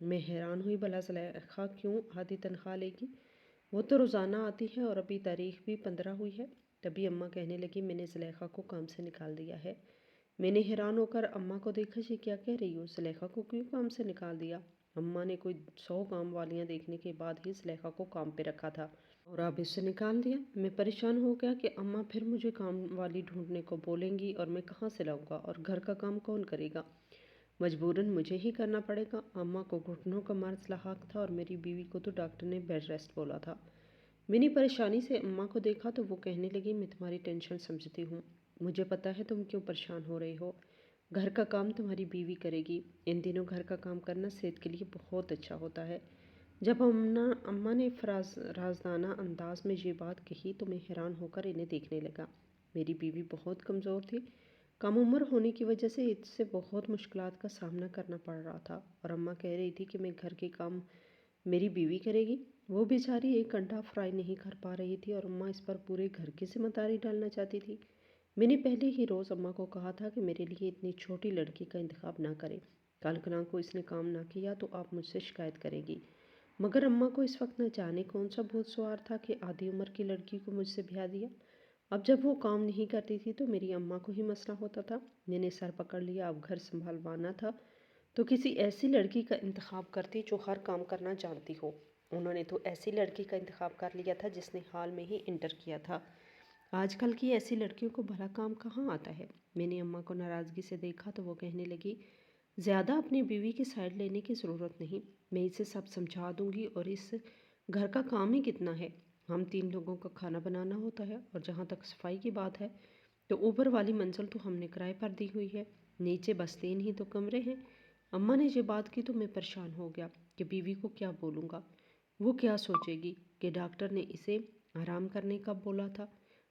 میں حیران ہوئی، بھلا زلیخا کیوں آدھی تنخواہ لے گی؟ وہ تو روزانہ آتی ہے اور ابھی تاریخ بھی 15 ہوئی ہے۔ تبھی اماں کہنے لگی میں نے زلیخا کو کام سے نکال دیا ہے۔ میں نے حیران ہو کر اماں کو دیکھا، یہ کیا کہہ رہی ہو؟ زلیخا کو کیوں کام سے نکال دیا؟ اماں نے کوئی 100 کام والیاں دیکھنے کے بعد ہی زلیخا کو کام پہ رکھا تھا اور اب اسے نکال دیا۔ میں پریشان ہو گیا کہ اماں پھر مجھے کام والی ڈھونڈنے کو بولیں گی اور میں کہاں سے لاؤں گا، اور گھر کا کام کون کرے گا؟ مجبوراً مجھے ہی کرنا پڑے گا۔ اماں کو گھٹنوں کا مرض لاحق تھا اور میری بیوی کو تو ڈاکٹر نے بیڈ ریسٹ بولا تھا۔ میں نے پریشانی سے اماں کو دیکھا تو وہ کہنے لگی میں تمہاری ٹینشن سمجھتی ہوں، مجھے پتہ ہے تم کیوں پریشان ہو رہے ہو۔ گھر کا کام تمہاری بیوی کرے گی۔ ان دنوں گھر کا کام کرنا صحت کے لیے بہت اچھا ہوتا ہے۔ جب اماں نے رازدانہ انداز میں یہ بات کہی تو میں حیران ہو کر انہیں دیکھنے لگا۔ میری بیوی بہت کمزور تھی، کم عمر ہونے کی وجہ سے اس سے بہت مشکلات کا سامنا کرنا پڑ رہا تھا، اور اماں کہہ رہی تھی کہ میں گھر کے کام میری بیوی کرے گی۔ وہ بیچاری ایک انڈا فرائی نہیں کر پا رہی تھی اور اماں اس پر پورے گھر کی ذمہ داری ڈالنا چاہتی تھی۔ میں نے پہلے ہی روز اماں کو کہا تھا کہ میرے لیے اتنی چھوٹی لڑکی کا انتخاب نہ کریں، کل کو اس نے کام نہ کیا تو آپ مجھ سے شکایت کریں گی۔ مگر اماں کو اس وقت نہ جانے کون سا بھوت سوار تھا کہ آدھی عمر کی لڑکی کو مجھ سے بیاہ دیا۔ اب جب وہ کام نہیں کرتی تھی تو میری اماں کو ہی مسئلہ ہوتا تھا۔ میں نے سر پکڑ لیا، اب گھر سنبھالوانا تھا تو کسی ایسی لڑکی کا انتخاب کرتی جو ہر کام کرنا جانتی ہو۔ انہوں نے تو ایسی لڑکی کا انتخاب کر لیا تھا جس نے حال میں ہی انٹر کیا تھا۔ آج کل کی ایسی لڑکیوں کو بھلا کام کہاں آتا ہے؟ میں نے اماں کو ناراضگی سے دیکھا تو وہ کہنے لگی زیادہ اپنی بیوی کی سائڈ لینے کی ضرورت نہیں، میں اسے سب سمجھا دوں گی، اور اس گھر کا کام ہی کتنا ہے، ہم 3 لوگوں کا کھانا بنانا ہوتا ہے، اور جہاں تک صفائی کی بات ہے تو اوپر والی منزل تو ہم نے کرائے پر دی ہوئی ہے، نیچے بس 3 ہی تو کمرے ہیں۔ اماں نے یہ بات کی تو میں پریشان ہو گیا کہ بیوی کو کیا بولوں گا، وہ کیا سوچے گی کہ ڈاکٹر نے اسے آرام کرنے کا بولا تھا۔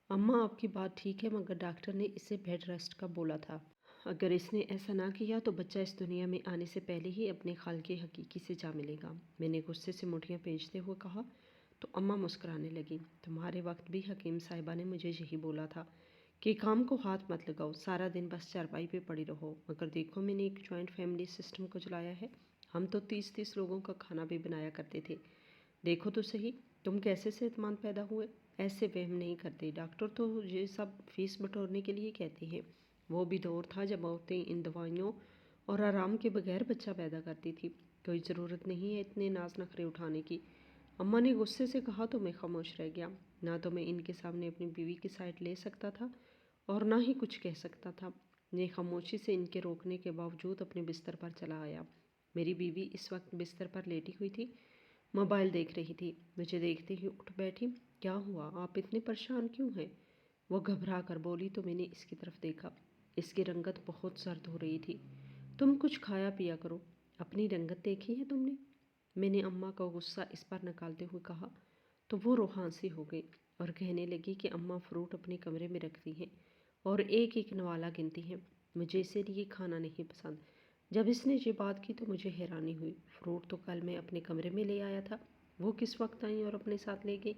اماں آپ کی بات ٹھیک ہے، مگر ڈاکٹر نے اسے بیڈ ریسٹ کا بولا تھا۔ اگر اس نے ایسا نہ کیا تو بچہ اس دنیا میں آنے سے پہلے ہی اپنے خالق حقیقی سے جا ملے گا۔ میں نے غصے سے مٹھیاں بھیجتے ہوئے کہا تو اماں مسکرانے لگی۔ تمہارے وقت بھی حکیم صاحبہ نے مجھے یہی بولا تھا کہ کام کو ہاتھ مت لگاؤ، سارا دن بس چارپائی پہ پڑی رہو، مگر دیکھو میں نے ایک جوائنٹ فیملی سسٹم کو چلایا ہے، ہم تو 30 لوگوں کا کھانا بھی بنایا کرتے تھے، دیکھو تو صحیح تم کیسے صحت مند پیدا ہوئے۔ ایسے وہم نہیں کرتے، ڈاکٹر تو یہ سب فیس بٹورنے کے لیے کہتے ہیں۔ وہ بھی دور تھا جب عورتیں ان دوائیوں اور آرام کے بغیر بچہ پیدا کرتی تھی، کوئی ضرورت نہیں ہے اتنے ناز نخرے اٹھانے کی۔ اماں نے غصے سے کہا تو میں خاموش رہ گیا، نہ تو میں ان کے سامنے اپنی بیوی کی سائڈ لے سکتا تھا اور نہ ہی کچھ کہہ سکتا تھا۔ میں خاموشی سے ان کے روکنے کے باوجود اپنے بستر پر چلا آیا۔ میری بیوی اس وقت بستر پر لیٹی ہوئی تھی، موبائل دیکھ رہی تھی۔ مجھے دیکھتے ہی اٹھ بیٹھی۔ کیا ہوا؟ آپ اتنے پریشان کیوں ہیں؟ وہ گھبرا کر بولی تو میں نے اس کی طرف دیکھا، اس کی رنگت بہت زرد ہو رہی تھی۔ تم کچھ کھایا پیا کرو، اپنی رنگت دیکھی ہے تم نے؟ میں نے اماں کا غصہ اس پر نکالتے ہوئے کہا تو وہ روحان سی ہو گئی اور کہنے لگی کہ اماں فروٹ اپنے کمرے میں رکھتی ہیں اور ایک ایک نوالا گنتی ہیں، مجھے اسی لیے کھانا نہیں پسند۔ جب اس نے یہ بات کی تو مجھے حیرانی ہوئی، فروٹ تو کل میں اپنے کمرے میں لے آیا تھا، وہ کس وقت آئیں اور اپنے ساتھ لے گئی؟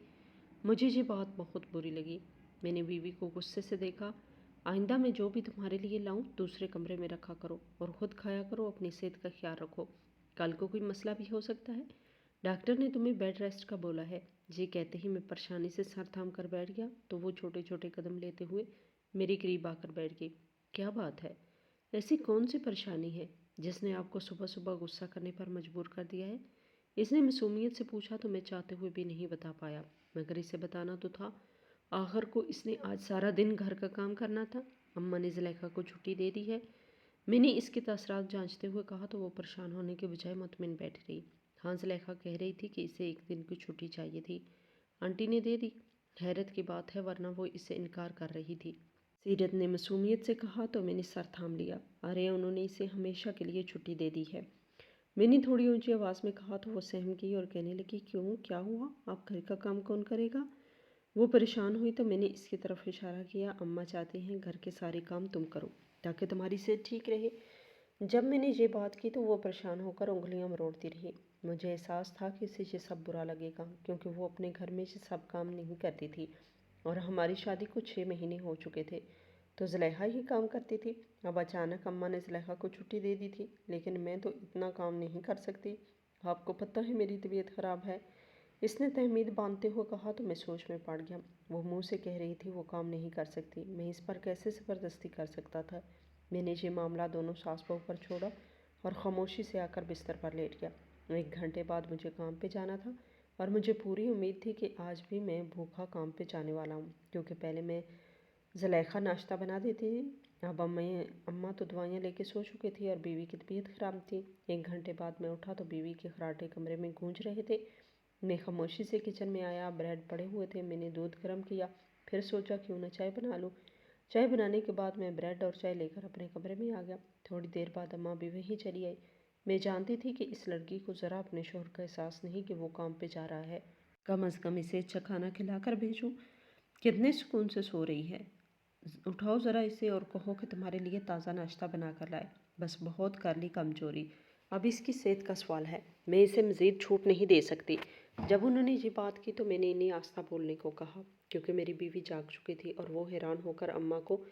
مجھے یہ بات بہت بری لگی۔ میں نے بیوی کو غصے سے دیکھا۔ آئندہ میں جو بھی تمہارے لیے لاؤں دوسرے کمرے میں رکھا کرو اور خود کھایا کرو، اپنی صحت کا خیال رکھو، کل کو کوئی مسئلہ بھی ہو سکتا ہے۔ ڈاکٹر نے تمہیں بیڈ ریسٹ کا بولا ہے۔ یہ کہتے ہی میں پریشانی سے سر تھام کر بیٹھ گیا تو وہ چھوٹے چھوٹے قدم لیتے ہوئے میرے قریب آ کر بیٹھ گئی۔ کیا بات ہے؟ ایسی کون سی پریشانی ہے جس نے آپ کو صبح صبح غصہ کرنے پر مجبور کر دیا ہے؟ اس نے معصومیت سے پوچھا تو میں چاہتے ہوئے بھی نہیں بتا پایا، مگر اسے بتانا تو تھا، آخر کو اس نے آج سارا دن گھر کا کام کرنا تھا۔ اماں نے زلیخا کو چھٹی دے دی ہے۔ میں نے اس کے تاثرات جانچتے ہوئے کہا تو وہ پریشان ہونے کے بجائے مطمئن بیٹھ رہی۔ ہاں، زلیخا کہہ رہی تھی کہ اسے 1 دن کی چھٹی چاہیے تھی، آنٹی نے دے دی۔ حیرت کی بات ہے ورنہ وہ اس سے انکار کر رہی تھی۔ سیرت نے معصومیت سے کہا تو میں نے سر تھام لیا۔ ارے انہوں نے اسے ہمیشہ کے لیے چھٹی دے دی ہے۔ میں نے تھوڑی اونچی آواز میں کہا تو وہ سہم گئی اور کہنے لگی کیوں، کیا ہوا؟ آپ گھر کا کام کون کرے گا؟ وہ پریشان ہوئی تو میں نے اس کی طرف اشارہ کیا، اماں چاہتے ہیں گھر کے سارے کام تم کرو تاکہ تمہاری صحت ٹھیک رہے۔ جب میں نے یہ بات کی تو وہ پریشان ہو کر انگلیاں مروڑتی رہی۔ مجھے احساس تھا کہ اسے یہ سب برا لگے گا کیونکہ وہ اپنے گھر میں یہ سب کام نہیں کرتی تھی اور ہماری شادی کو 6 مہینے ہو چکے تھے تو زلیخا ہی کام کرتی تھی۔ اب اچانک اماں نے زلیخا کو چھٹی دے دی تھی، لیکن میں تو اتنا کام نہیں کر سکتی۔ آپ کو پتہ ہے میری طبیعت خراب ہے؟ اس نے تہمید باندھتے ہوئے کہا تو میں سوچ میں پڑ گیا۔ وہ منہ سے کہہ رہی تھی وہ کام نہیں کر سکتی، میں اس پر کیسے زبردستی کر سکتا تھا؟ میں نے یہ معاملہ دونوں ساس بہو پر چھوڑا اور خاموشی سے آ کر بستر پر لیٹ گیا۔ 1 گھنٹے بعد مجھے کام پہ جانا تھا اور مجھے پوری امید تھی کہ آج بھی میں بھوکا کام پہ جانے والا ہوں، کیونکہ پہلے میں زلیخا ناشتہ بنا دیتی تھی۔ اب اماں تو دوائیاں لے کے سو چکی تھی اور بیوی کی طبیعت خراب تھی۔ 1 گھنٹے بعد میں اٹھا تو بیوی کے خراٹے کمرے میں گونج رہے تھے۔ میں خاموشی سے کچن میں آیا، بریڈ پڑے ہوئے تھے، میں نے دودھ گرم کیا، پھر سوچا کیوں نہ چائے بنا لوں۔ چائے بنانے کے بعد میں بریڈ اور چائے لے کر اپنے کمرے میں آ گیا۔ تھوڑی دیر بعد اماں بھی وہیں چلی آئی۔ میں جانتی تھی کہ اس لڑکی کو ذرا اپنے شوہر کا احساس نہیں کہ وہ کام پہ جا رہا ہے۔ کم از کم اسے اچھا کھانا کھلا کر بھیجوں۔ کتنے سکون سے سو رہی ہے۔ اٹھاؤ ذرا اسے اور کہو کہ تمہارے لیے تازہ ناشتہ بنا کر لائے۔ بس بہت کر لی کمزوری، اب اس کی صحت کا سوال ہے، میں اسے مزید چھوٹ نہیں دے سکتی۔ جب انہوں نے یہ بات کی تو میں نے انہیں آہستہ بولنے کو کہا، کیونکہ میری بیوی جاگ چکی تھی اور وہ حیران ہو کر اماں کو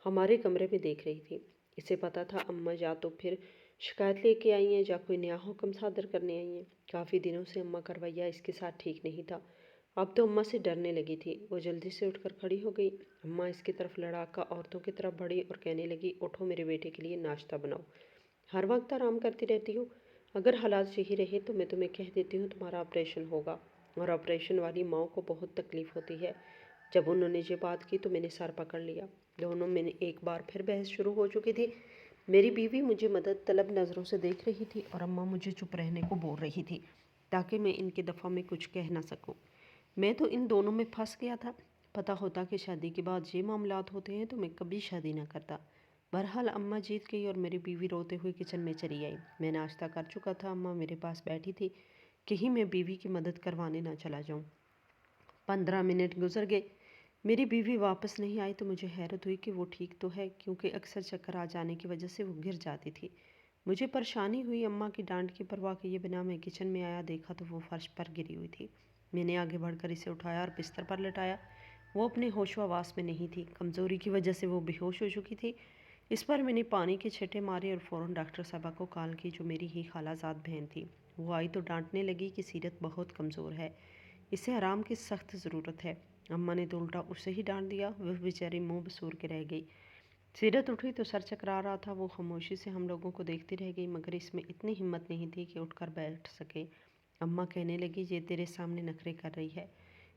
ہمارے کمرے میں دیکھ رہی تھی۔ اسے پتہ تھا اماں یا تو پھر شکایت لے کے آئی ہیں یا کوئی نیا حکم صادر کرنے آئی ہیں۔ کافی دنوں سے اماں کا رویہ اس کے ساتھ ٹھیک نہیں تھا۔ اب تو اماں سے ڈرنے لگی تھی۔ وہ جلدی سے اٹھ کر کھڑی ہو گئی۔ اماں اس کی طرف لڑاکا عورتوں کی طرف بڑھی اور کہنے لگی، اٹھو میرے بیٹے کے لیے ناشتہ بناؤ۔ ہر وقت آرام کرتی رہتی ہو، اگر حالات یہی رہے تو میں تمہیں کہہ دیتی ہوں تمہارا آپریشن ہوگا، اور آپریشن والی ماؤں کو بہت تکلیف ہوتی ہے۔ جب انہوں نے یہ بات کی تو میں نے سر پکڑ لیا۔ دونوں میں نے ایک بار پھر بحث شروع ہو چکی تھی۔ میری بیوی مجھے مدد طلب نظروں سے دیکھ رہی تھی اور اماں مجھے چپ رہنے کو بول رہی تھی تاکہ میں ان کے دفاع میں کچھ کہہ نہ سکوں۔ میں تو ان دونوں میں پھنس گیا تھا۔ پتہ ہوتا کہ شادی کے بعد یہ معاملات ہوتے ہیں تو میں کبھی شادی نہ کرتا۔ بہرحال اماں جیت گئی اور میری بیوی روتے ہوئے کچن میں چلی آئی۔ میں ناشتہ کر چکا تھا، اماں میرے پاس بیٹھی تھی، کہیں میں بیوی کی مدد کروانے نہ چلا جاؤں۔ 15 منٹ گزر گئے، میری بیوی واپس نہیں آئی تو مجھے حیرت ہوئی کہ وہ ٹھیک تو ہے، کیونکہ اکثر چکر آ جانے کی وجہ سے وہ گر جاتی تھی۔ مجھے پریشانی ہوئی، اماں کی ڈانٹ کی پرواہ کیے بنا میں کچن میں آیا، دیکھا تو وہ فرش پر گری ہوئی تھی۔ میں نے آگے بڑھ کر اسے اٹھایا اور بستر پر لٹایا۔ وہ اپنے ہوش و حواس میں نہیں تھی، کمزوری کی وجہ سے وہ بے ہوش ہو چکی تھی۔ اس پر میں نے پانی کے چھٹے مارے اور فوراً ڈاکٹر صاحبہ کو کال کی، جو میری ہی خالہ زاد بہن تھی۔ وہ آئی تو ڈانٹنے لگی کہ سیرت بہت کمزور ہے، اسے آرام کی سخت ضرورت ہے۔ اماں نے تو الٹا اسے ہی ڈانٹ دیا، وہ بیچاری منہ بسور کے رہ گئی۔ سیرت اٹھی تو سر چکرا رہا تھا، وہ خاموشی سے ہم لوگوں کو دیکھتی رہ گئی، مگر اس میں اتنی ہمت نہیں تھی کہ اٹھ کر بیٹھ سکے۔ اماں کہنے لگی، یہ تیرے سامنے نخرے کر رہی ہے،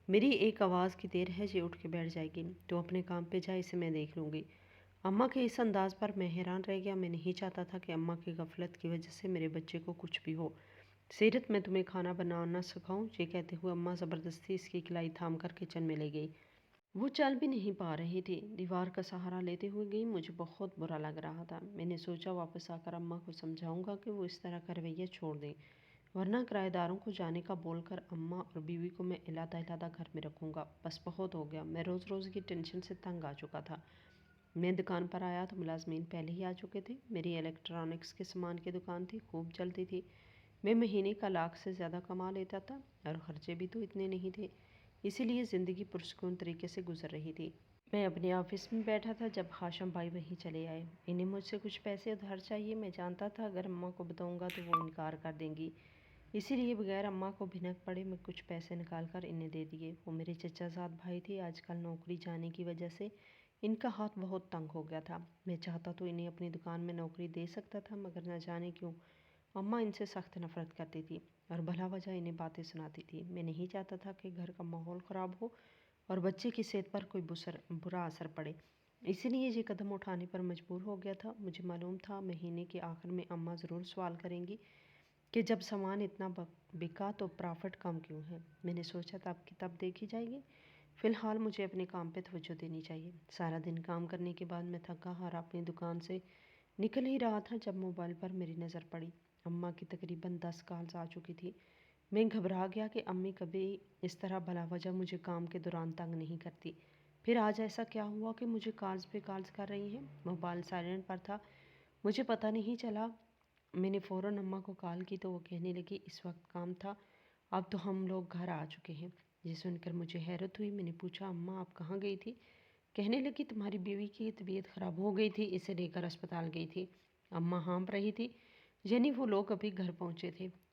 میری ایک آواز کی دیر ہے، یہ اٹھ کے بیٹھ جائے گی، تو اپنے کام پہ جا، اسے میں دیکھ لوں گی۔ اماں کے اس انداز پر میں حیران رہ گیا۔ میں نہیں چاہتا تھا کہ اماں کی غفلت کی وجہ سے میرے بچے کو کچھ بھی ہو۔ سیرت، میں تمہیں کھانا بنانا سکھاؤں؟ یہ کہتے ہوئے اماں زبردستی اس کی کلائی تھام کر کچن میں لے گئی۔ وہ چل بھی نہیں پا رہی تھی، دیوار کا سہارا لیتے ہوئے گئی۔ مجھے بہت برا لگ رہا تھا۔ میں نے سوچا واپس آ کر اماں کو سمجھاؤں گا کہ وہ اس طرح کا رویہ چھوڑ دیں، ورنہ کرایہ داروں کو جانے کا بول کر اماں اور بیوی کو میں علیحدہ علیحدہ گھر میں رکھوں گا۔ بس بہت ہو گیا، میں روز روز کی ٹینشن سے تنگ آ چکا تھا۔ میں دکان پر آیا تو ملازمین پہلے ہی آ چکے تھے۔ میری الیکٹرانکس کے سامان کی دکان تھی، خوب چلتی تھی۔ میں مہینے کا 1 لاکھ سے زیادہ کما لیتا تھا اور خرچے بھی تو اتنے نہیں تھے، اسی لیے زندگی پرسکون طریقے سے گزر رہی تھی۔ میں اپنے آفس میں بیٹھا تھا جب ہاشم بھائی وہیں چلے آئے۔ انہیں مجھ سے کچھ پیسے ادھار چاہیے۔ میں جانتا تھا اگر اماں کو بتاؤں گا تو وہ انکار کر دیں گی، اسی لیے بغیر اماں کو بھنک پڑے میں کچھ پیسے نکال کر انہیں دے دیے۔ وہ میرے چچا زاد بھائی تھے، آج کل نوکری جانے کی وجہ سے ان کا ہاتھ بہت تنگ ہو گیا تھا۔ میں چاہتا تو انہیں اپنی دکان میں نوکری دے سکتا تھا، مگر نہ جانے کیوں اماں ان سے سخت نفرت کرتی تھی اور بھلا وجہ انہیں باتیں سناتی تھی۔ میں نہیں چاہتا تھا کہ گھر کا ماحول خراب ہو اور بچے کی صحت پر کوئی برا اثر پڑے، اسی لیے یہ قدم اٹھانے پر مجبور ہو گیا تھا۔ مجھے معلوم تھا مہینے کے آخر میں اماں ضرور سوال کریں گی کہ جب سامان اتنا بکا تو پرافٹ کم کیوں ہے۔ میں نے سوچا تب کی تب دیکھی جائے گی، فی الحال مجھے اپنے کام پہ توجہ دینی چاہیے۔ سارا دن کام کرنے کے بعد میں تھکا ہارا اپنی دکان سے نکل ہی رہا تھا جب موبائل پر میری نظر پڑی۔ اماں کی تقریباً 10 کالز آ چکی تھی۔ میں گھبرا گیا کہ امی کبھی اس طرح بلا وجہ مجھے کام کے دوران تنگ نہیں کرتی، پھر آج ایسا کیا ہوا کہ مجھے کالز پہ کالز کر رہی ہیں؟ موبائل سائلنٹ پر تھا، مجھے پتہ نہیں چلا۔ میں نے فوراً اماں کو کال کی تو وہ کہنے لگی اس وقت کام تھا، اب تو ہم لوگ گھر آ چکے ہیں۔ یہ سن کر مجھے حیرت ہوئی۔ میں نے پوچھا اماں آپ کہاں گئی تھی؟ کہنے لگی تمہاری بیوی کی طبیعت خراب ہو گئی تھی، اسے لے کر اسپتال گئی تھی۔ اماں ہانپ رہی تھی، یعنی وہ لوگ ابھی گھر پہنچے تھے۔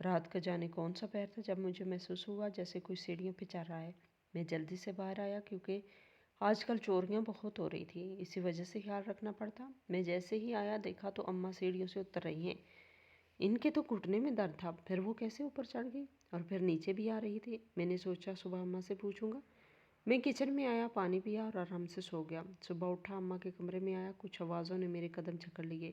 رات کا جانے کون سا پیر تھا جب مجھے محسوس ہوا جیسے کوئی سیڑھیوں پہ چڑھ رہا ہے۔ میں جلدی سے باہر آیا کیونکہ آج کل چوریاں بہت ہو رہی تھی، اسی وجہ سے خیال رکھنا پڑتا۔ میں جیسے ہی آیا دیکھا تو اماں سیڑھیوں سے اتر رہی ہیں۔ ان کے تو گھٹنے میں درد تھا، پھر وہ کیسے اوپر چڑھ گئی اور پھر نیچے بھی آ رہی تھی۔ میں نے سوچا صبح اماں سے پوچھوں گا۔ میں کچن میں آیا، پانی پیا اور آرام سے سو گیا۔ صبح اٹھا، اماں کے کمرے میں آیا، کچھ آوازوں نے میرے قدم جکڑ لیے۔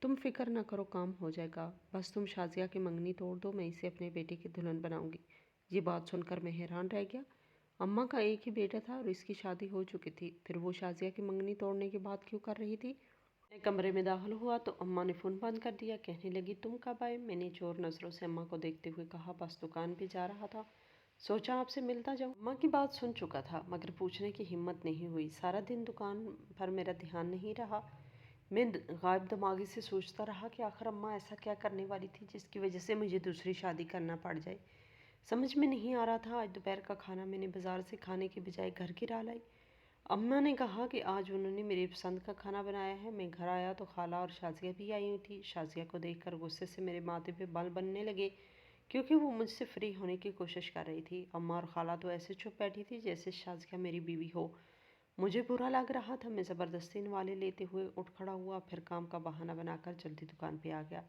تم فکر نہ کرو، کام ہو جائے گا، بس تم شازیہ کی منگنی توڑ دو، میں اسے اپنے بیٹے کی دلہن بناؤں گی۔ یہ بات سن کر میں حیران رہ گیا۔ اماں کا ایک ہی بیٹا تھا اور اس کی شادی ہو چکی تھی، پھر وہ شازیہ کی منگنی توڑنے کی بات کیوں کر رہی تھی؟ میں کمرے میں داخل ہوا تو اماں نے فون بند کر دیا، کہنے لگی تم کب آئے؟ میں نے چور نظروں سے اماں کو دیکھتے ہوئے کہا بس دکان پہ جا رہا تھا، سوچا آپ سے ملتا جاؤں۔ اماں کی بات سن چکا تھا مگر پوچھنے کی ہمت نہیں ہوئی۔ سارا دن دکان پر میرا دھیان نہیں رہا۔ میں غائب دماغی سے سوچتا رہا کہ آخر اماں ایسا کیا کرنے والی تھی جس کی وجہ سے مجھے دوسری شادی کرنا پڑ جائے۔ سمجھ میں نہیں آ رہا تھا۔ آج دوپہر کا کھانا میں نے بازار سے کھانے کے بجائے گھر کی راہ لائی۔ اماں نے کہا کہ آج انہوں نے میری پسند کا کھانا بنایا ہے۔ میں گھر آیا تو خالہ اور شازیہ بھی آئی ہوئی تھی۔ شازیہ کو دیکھ کر غصے سے میرے ماتھے پہ بال بننے لگے کیونکہ وہ مجھ سے فری ہونے کی کوشش کر رہی تھی۔ اماں اور خالہ تو ایسے چپ بیٹھی تھی جیسے شازیہ میری بیوی ہو۔ مجھے برا لگ رہا تھا۔ میں زبردستی نوالے لیتے ہوئے اٹھ کھڑا ہوا، پھر کام کا بہانہ بنا کر جلدی دکان پہ آ گیا۔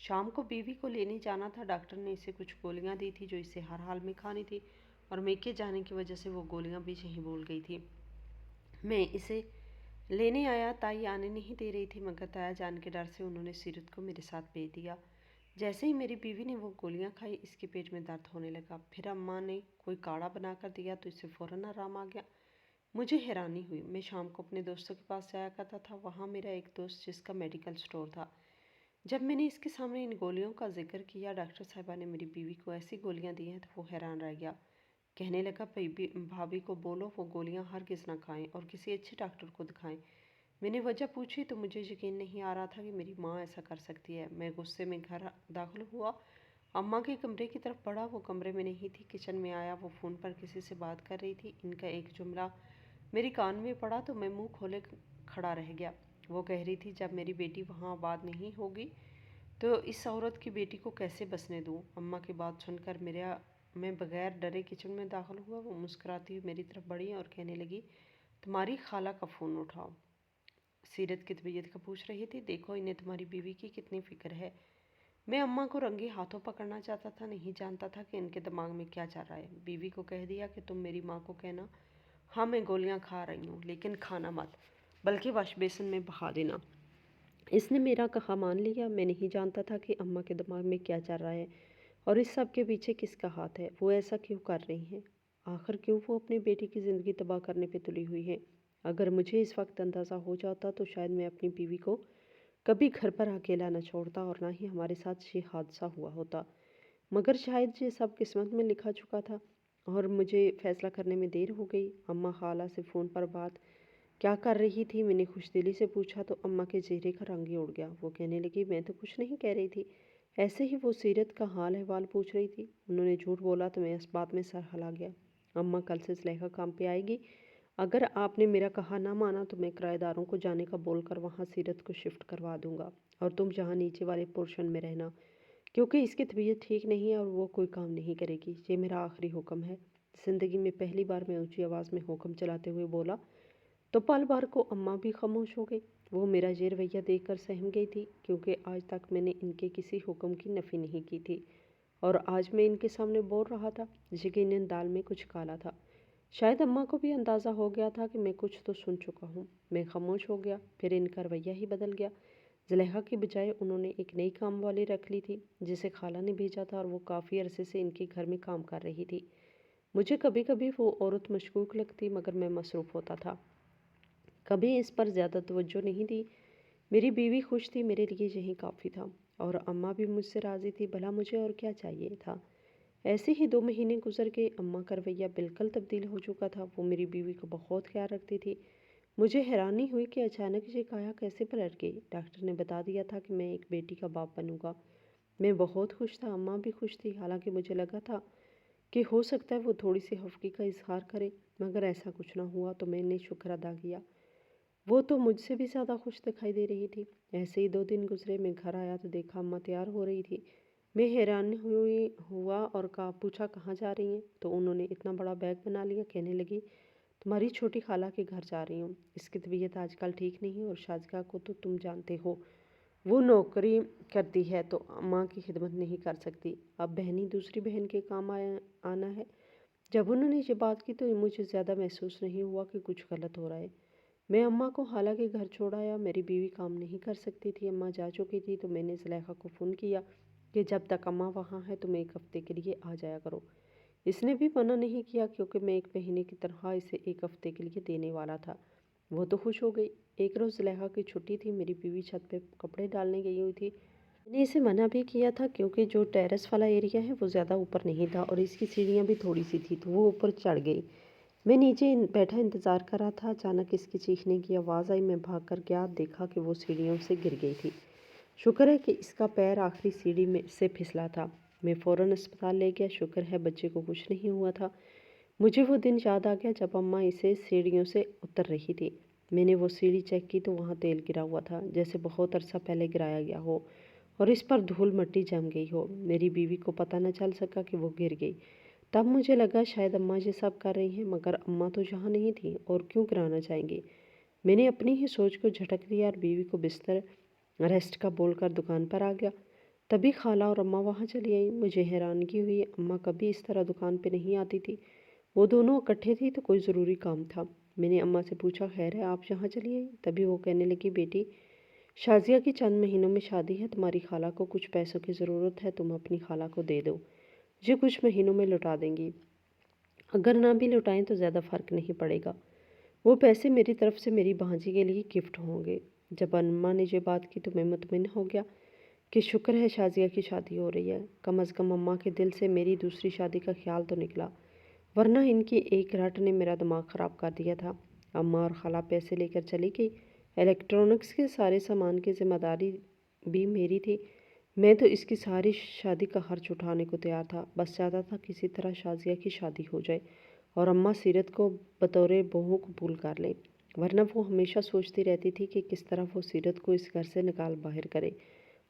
شام کو بیوی کو لینے جانا تھا۔ ڈاکٹر نے اسے کچھ گولیاں دی تھی جو اسے ہر حال میں کھانی تھی اور میکے جانے کی وجہ سے وہ گولیاں بھی یہیں بھول گئی تھی۔ میں اسے لینے آیا، تائی آنے نہیں دے رہی تھی مگر تایا جان کے ڈر سے انہوں نے سیرت کو میرے ساتھ بھیج دیا۔ جیسے ہی میری بیوی نے وہ گولیاں کھائی اس کے پیٹ میں درد ہونے لگا، پھر اماں نے کوئی کاڑھا بنا کر دیا تو اسے فوراً آرام آ گیا۔ مجھے حیرانی ہوئی۔ میں شام کو اپنے دوستوں کے پاس جایا کرتا تھا، وہاں میرا ایک دوست جس کا میڈیکل سٹور تھا۔ جب میں نے اس کے سامنے ان گولیوں کا ذکر کیا، ڈاکٹر صاحبہ نے میری بیوی کو ایسی گولیاں دی ہیں تو وہ حیران رہ گیا۔ کہنے لگا بھابھی کو بولو وہ گولیاں ہرگز نہ کھائیں اور کسی اچھے ڈاکٹر کو دکھائیں۔ میں نے وجہ پوچھی تو مجھے یقین نہیں آ رہا تھا کہ میری ماں ایسا کر سکتی ہے۔ میں غصے میں گھر داخل ہوا، اماں کے کمرے کی طرف بڑھا، وہ کمرے میں نہیں تھی۔ کچن میں آیا، وہ فون پر کسی سے بات کر رہی تھی۔ ان کا ایک جملہ میری کان میں پڑا تو میں منہ کھولے کھڑا رہ گیا۔ وہ کہہ رہی تھی جب میری بیٹی وہاں آباد نہیں ہوگی تو اس عورت کی بیٹی کو کیسے بسنے دوں۔ اماں کی بات سن کر میں بغیر ڈرے کچن میں داخل ہوا۔ وہ مسکراتی ہوئی میری طرف بڑھی اور کہنے لگی تمہاری خالہ کا فون اٹھاؤ، سیرت کی طبیعت کا پوچھ رہی تھی، دیکھو انہیں تمہاری بیوی کی کتنی فکر ہے۔ میں اماں کو رنگے ہاتھوں پکڑنا چاہتا تھا، نہیں جانتا تھا کہ ان کے دماغ میں کیا چل رہا ہے۔ بیوی کو کہہ دیا کہ تم میری ماں کو کہنا ہاں میں گولیاں کھا رہی ہوں لیکن کھانا مت بلکہ واش بیسن میں بہا دینا۔ اس نے میرا کہا مان لیا۔ میں نہیں جانتا تھا کہ اماں کے دماغ میں کیا چل رہا ہے اور اس سب کے پیچھے کس کا ہاتھ ہے، وہ ایسا کیوں کر رہی ہیں، آخر کیوں وہ اپنے بیٹی کی زندگی تباہ کرنے پہ تلی ہوئی ہے۔ اگر مجھے اس وقت اندازہ ہو جاتا تو شاید میں اپنی بیوی کو کبھی گھر پر اکیلا نہ چھوڑتا اور نہ ہی ہمارے ساتھ یہ حادثہ ہوا ہوتا، مگر شاید یہ سب قسمت میں لکھا چکا تھا اور مجھے فیصلہ کرنے میں دیر ہو گئی۔ اماں خالہ سے فون پر بات کیا کر رہی تھی میں نے خوش دلی سے پوچھا تو اماں کے چہرے کا رنگ ہی اڑ گیا۔ وہ کہنے لگی میں تو کچھ نہیں کہہ رہی تھی، ایسے ہی وہ سیرت کا حال احوال پوچھ رہی تھی۔ انہوں نے جھوٹ بولا تو میں اس بات میں سر ہلا گیا۔ اماں کل سے زلیخا کام پہ آئے گی، اگر آپ نے میرا کہا نہ مانا تو میں کرایہ داروں کو جانے کا بول کر وہاں سیرت کو شفٹ کروا دوں گا اور تم جہاں نیچے والے پورشن میں رہنا، کیونکہ اس کی طبیعت ٹھیک نہیں ہے اور وہ کوئی کام نہیں کرے گی۔ یہ میرا آخری حکم ہے۔ زندگی میں پہلی بار میں اونچی آواز میں حکم چلاتے ہوئے بولا تو پل بھر کو اماں بھی خاموش ہو گئی۔ وہ میرا یہ رویہ دیکھ کر سہم گئی تھی کیونکہ آج تک میں نے ان کے کسی حکم کی نفی نہیں کی تھی اور آج میں ان کے سامنے بول رہا تھا۔ یقیناً دال میں کچھ کالا تھا۔ شاید اماں کو بھی اندازہ ہو گیا تھا کہ میں کچھ تو سن چکا ہوں۔ میں خاموش ہو گیا، پھر ان کا رویہ ہی بدل گیا۔ زلیخا کی بجائے انہوں نے ایک نئی کام والی رکھ لی تھی جسے خالہ نے بھیجا تھا اور وہ کافی عرصے سے ان کے گھر میں کام کر رہی تھی۔ مجھے کبھی کبھی وہ عورت مشکوک لگتی مگر میں مصروف ہوتا تھا، کبھی اس پر زیادہ توجہ نہیں دی۔ میری بیوی خوش تھی، میرے لیے یہی کافی تھا اور اماں بھی مجھ سے راضی تھی، بھلا مجھے اور کیا چاہیے تھا۔ ایسے ہی 2 مہینے گزر گئے۔ اماں کا رویہ بالکل تبدیل ہو چکا تھا، وہ میری بیوی کو بہت خیال رکھتی تھی۔ مجھے حیرانی ہوئی کہ اچانک یہ کایا کیسے پلٹ گئی۔ ڈاکٹر نے بتا دیا تھا کہ میں ایک بیٹی کا باپ بنوں گا۔ میں بہت خوش تھا، اماں بھی خوش تھی، حالانکہ مجھے لگا تھا کہ ہو سکتا ہے وہ تھوڑی سی خفگی کا اظہار کرے، مگر ایسا کچھ نہ ہوا تو میں نے شکر ادا کیا۔ وہ تو مجھ سے بھی زیادہ خوش دکھائی دے رہی تھی۔ ایسے ہی 2 دن گزرے، میں گھر آیا تو دیکھا اماں تیار ہو رہی تھی۔ میں حیران ہوا اور پوچھا کہاں جا رہی ہیں؟ تو انہوں نے اتنا بڑا بیگ بنا لیا، کہنے لگی تمہاری چھوٹی خالہ کے گھر جا رہی ہوں، اس کی طبیعت آج کل ٹھیک نہیں اور شازیہ کو تو تم جانتے ہو، وہ نوکری کرتی ہے تو ماں کی خدمت نہیں کر سکتی، اب بہنی دوسری بہن کے کام آنا ہے۔ جب انہوں نے یہ بات کی تو مجھے زیادہ محسوس نہیں ہوا کہ کچھ غلط ہو رہا ہے۔ میں اماں کو خالہ کے گھر چھوڑ آیا، میری بیوی کام نہیں کر سکتی تھی، اماں جا چکی تھی تو میں نے زلیخا کو فون کیا کہ جب تک اماں وہاں ہے تم 1 ہفتے کے لیے آ جایا کرو۔ اس نے بھی منع نہیں کیا کیونکہ میں 1 مہینے کی تنخواہ اسے 1 ہفتے کے لیے دینے والا تھا۔ وہ تو خوش ہو گئی۔ ایک روز زلیخا کی چھٹی تھی، میری بیوی چھت پہ کپڑے ڈالنے گئی ہوئی تھی۔ میں نے اسے منع بھی کیا تھا کیونکہ جو ٹیرس والا ایریا ہے وہ زیادہ اوپر نہیں تھا اور اس کی سیڑھیاں بھی تھوڑی سی تھی تو وہ اوپر چڑھ گئی۔ میں نیچے بیٹھا انتظار کر رہا تھا، اچانک اس کی چیخنے کی آواز آئی، میں بھاگ کر گیا، دیکھا کہ وہ سیڑھیوں سے گر گئی تھی۔ شکر ہے کہ اس کا پیر آخری سیڑھی میں سے پھسلا تھا۔ میں فوراً اسپتال لے گیا، شکر ہے بچے کو کچھ نہیں ہوا تھا۔ مجھے وہ دن یاد آ گیا جب اماں اسے سیڑھیوں سے اتر رہی تھی۔ میں نے وہ سیڑھی چیک کی تو وہاں تیل گرا ہوا تھا، جیسے بہت عرصہ پہلے گرایا گیا ہو اور اس پر دھول مٹی جم گئی ہو۔ میری بیوی کو پتہ نہ چل سکا کہ وہ گر گئی۔ تب مجھے لگا شاید اماں یہ سب کر رہی ہیں، مگر اماں تو یہاں نہیں تھی اور کیوں گرانا چاہیں گی۔ میں نے اپنی ہی سوچ کو جھٹک دیا اور بیوی کو بستر ریسٹ کا بول کر دکان پر آ گیا۔ تبھی خالہ اور اماں وہاں چلی آئیں۔ مجھے حیرانگی ہوئی، اماں کبھی اس طرح دکان پہ نہیں آتی تھی، وہ دونوں اکٹھے تھی تو کوئی ضروری کام تھا۔ میں نے اماں سے پوچھا خیر ہے آپ یہاں چلی آئی؟ تبھی وہ کہنے لگی بیٹی شازیہ کی چند مہینوں میں شادی ہے، تمہاری خالہ کو کچھ پیسوں کی ضرورت ہے، تم اپنی خالہ کو دے دو، یہ کچھ مہینوں میں لوٹا دیں گی، اگر نہ بھی لوٹائیں تو زیادہ فرق نہیں پڑے گا، وہ پیسے میری طرف سے میری بھانجی کے لیے گفٹ ہوں گے۔ جب اماں نے یہ بات کی تو میں مطمئن ہو گیا کہ شکر ہے شازیہ کی شادی ہو رہی ہے، کم از کم اماں کے دل سے میری دوسری شادی کا خیال تو نکلا، ورنہ ان کی ایک رٹ نے میرا دماغ خراب کر دیا تھا۔ اماں اور خالہ پیسے لے کر چلی گئی، الیکٹرانکس کے سارے سامان کی ذمہ داری بھی میری تھی۔ میں تو اس کی ساری شادی کا خرچ اٹھانے کو تیار تھا، بس چاہتا تھا کسی طرح شازیہ کی شادی ہو جائے اور اماں سیرت کو بطور بہو قبول کر لیں، ورنہ وہ ہمیشہ سوچتی رہتی تھی کہ کس طرح وہ سیرت کو اس گھر سے نکال باہر کرے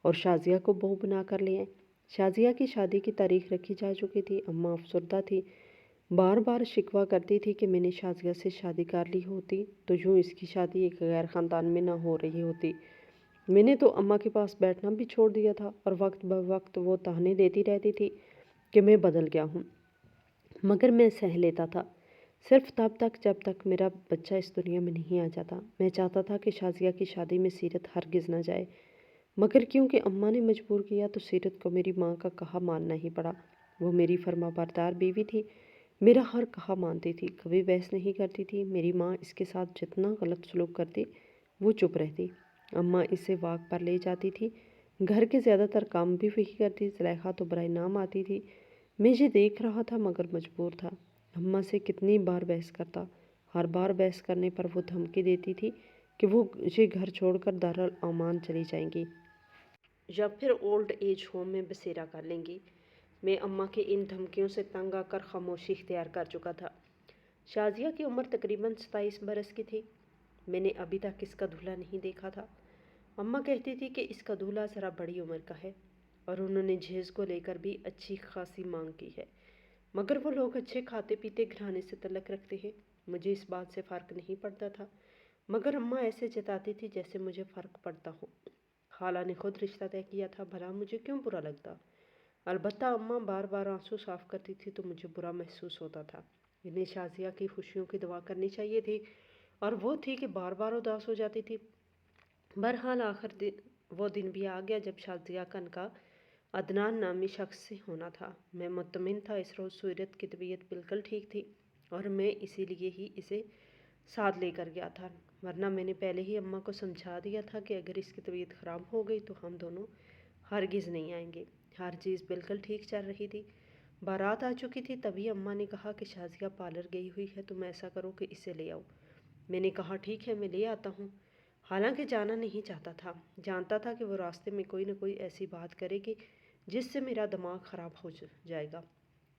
اور شازیہ کو بہو بنا کر لے آئے۔ شازیہ کی شادی کی تاریخ رکھی جا چکی تھی، اماں افسردہ تھی، بار بار شکوہ کرتی تھی کہ میں نے شازیہ سے شادی کر لی ہوتی تو یوں اس کی شادی ایک غیر خاندان میں نہ ہو رہی ہوتی۔ میں نے تو اماں کے پاس بیٹھنا بھی چھوڑ دیا تھا اور وقت بہ وقت وہ طعنے دیتی رہتی تھی کہ میں بدل گیا ہوں، مگر میں سہ لیتا تھا، صرف تب تک جب تک میرا بچہ اس دنیا میں نہیں آ جاتا۔ میں چاہتا تھا کہ شازیہ کی شادی میں سیرت ہرگز نہ جائے، مگر کیونکہ اماں نے مجبور کیا تو سیرت کو میری ماں کا کہا ماننا ہی پڑا۔ وہ میری فرما بردار بیوی تھی، میرا ہر کہا مانتی تھی، کبھی بحث نہیں کرتی تھی۔ میری ماں اس کے ساتھ جتنا غلط سلوک کرتی وہ چپ رہتی۔ اماں اسے واک پر لے جاتی تھی، گھر کے زیادہ تر کام بھی وہی کرتی، زلیخا تو برائے نام آتی تھی۔ میں یہ دیکھ رہا تھا مگر مجبور تھا۔ اماں سے کتنی بار بحث کرتا، ہر بار بحث کرنے پر وہ دھمکی دیتی تھی کہ وہ یہ گھر چھوڑ کر دارالامان چلی جائیں گی یا پھر اولڈ ایج ہوم میں بسیرا کر لیں گی۔ میں اماں کی ان دھمکیوں سے تنگ آ کر خاموشی اختیار کر چکا تھا۔ شازیہ کی عمر تقریباً 27 برس کی تھی، میں نے ابھی تک اس کا دولہا نہیں دیکھا تھا۔ اماں کہتی تھی کہ اس کا دولہا ذرا بڑی عمر کا ہے اور انہوں نے جہیز کو لے کر بھی اچھی خاصی مانگ کی ہے، مگر وہ لوگ اچھے کھاتے پیتے گھرانے سے تعلق رکھتے ہیں۔ مجھے اس بات سے فرق نہیں پڑتا تھا، مگر اماں ایسے جتاتی تھی جیسے مجھے فرق پڑتا ہو۔ خالہ نے خود رشتہ طے کیا تھا، بھلا مجھے کیوں برا لگتا؟ البتہ اماں بار بار آنسو صاف کرتی تھی تو مجھے برا محسوس ہوتا تھا۔ انہیں شازیہ کی خوشیوں کی دعا کرنی چاہیے تھی اور وہ تھی کہ بار بار اداس ہو جاتی تھی۔ بہرحال آخر وہ دن بھی آ گیا جب شازیہ کا نکاح عدنان نامی شخص سے ہونا تھا۔ میں مطمئن تھا اس روز سیرت کی طبیعت بالکل ٹھیک تھی اور میں اسی لیے ہی اسے ساتھ لے کر گیا تھا، ورنہ میں نے پہلے ہی اماں کو سمجھا دیا تھا کہ اگر اس کی طبیعت خراب ہو گئی تو ہم دونوں ہرگز نہیں آئیں گے۔ ہر چیز بالکل ٹھیک چل رہی تھی، بارات آ چکی تھی، تبھی اماں نے کہا کہ شازیہ پارلر گئی ہوئی ہے، تم ایسا کرو کہ اسے لے آؤ۔ میں نے کہا ٹھیک ہے میں لے آتا ہوں، حالانکہ جانا نہیں چاہتا تھا، جانتا تھا کہ وہ راستے میں کوئی نہ کوئی ایسی بات کرے گی جس سے میرا دماغ خراب ہو جائے گا۔